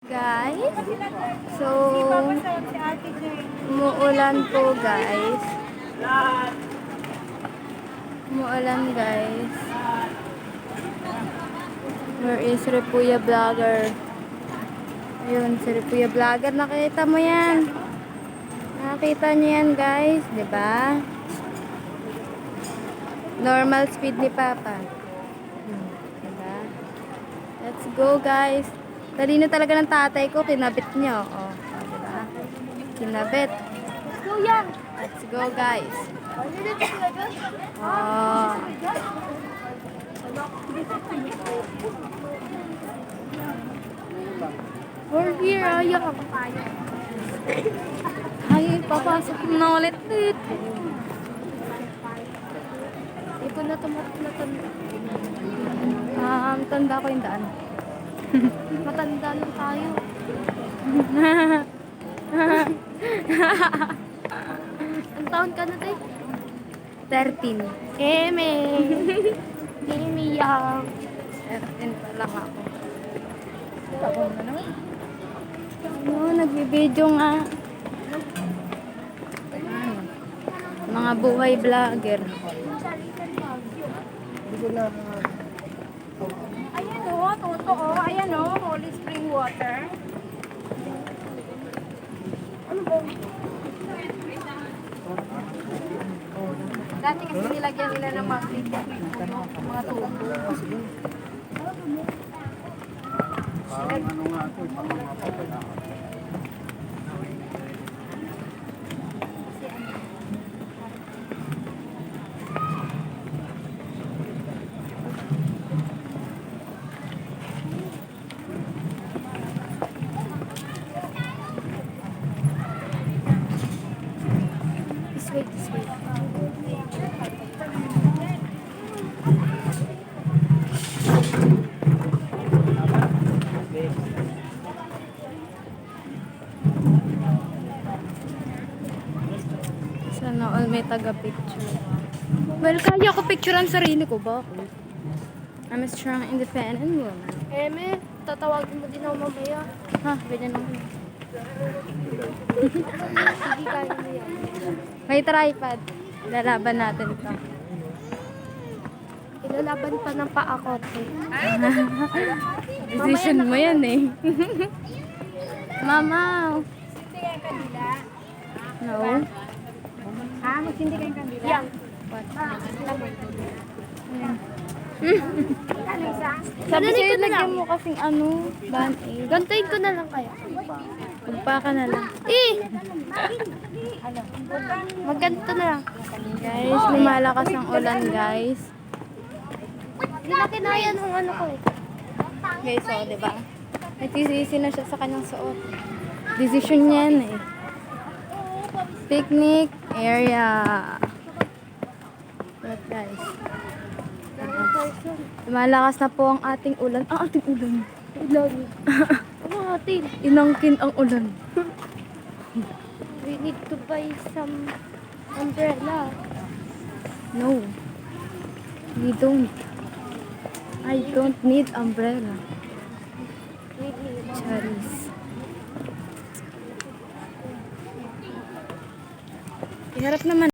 Guys, so umuulan po guys. Umuulan guys. Where is Repuya Vlogger? Ayun, si Repuya Vlogger. Nakita mo yan? Nakita niyo yan guys, 'di ba? Normal speed ni Papa. Diba? Let's go guys. Talino talaga ng tatay ko, kinabit nyo. Oh, diba? Kinabit. Let's go yan. Let's go guys. Oh. We're here, ayaw. Ay, papasok na ulit. Ito na tanda. Tanda ko yung daan. Matanda lang tayo. Ang taon ka na tayo? 13. Eme. Eme yang. 13 pa lang ako. Ano, nagbibideo nga. Mga buhay vlogger. Ayan o, totoo. Ayan o, Holy Spring Water. Ano ba? Dati kasi nilagyan nila ng mga mga tubo. This way. Sana all may taga-picture. Well, kaya ko picturean sarili ko. Bakit? I'm a strong, independent woman. Eme, tatawagin mo din ako mamaya. Ha, ganyan naman. Sige, kaya mo yan. May tripod. Lalaban natin ito. Ilalaban pa ng paa ko. Decision mo yan eh. Mama. Hindi kayo kandila. No. Ha? Magsindi kayong kandila? Yan. What? Kano isa? Sabi sa'yo, lagyan mo kasing ano, band-aid. Gantayin ko na lang kaya. Magpa ka na lang. Magganto na lang. Guys, lumalakas ang ulan guys. Hindi na kinaya nung ano ko eh. Guys, oh, diba? Nagsisisi na siya sa kanyang suot. Decision niya yan eh. Picnic area. But guys. Lumalakas na po ang ating ulan. Ang ating ulan. Ulan. Ano atin? Inangkin ang ulan. We need to buy some umbrella. No. We don't. I don't need umbrella. We need. Charis. Iharap naman.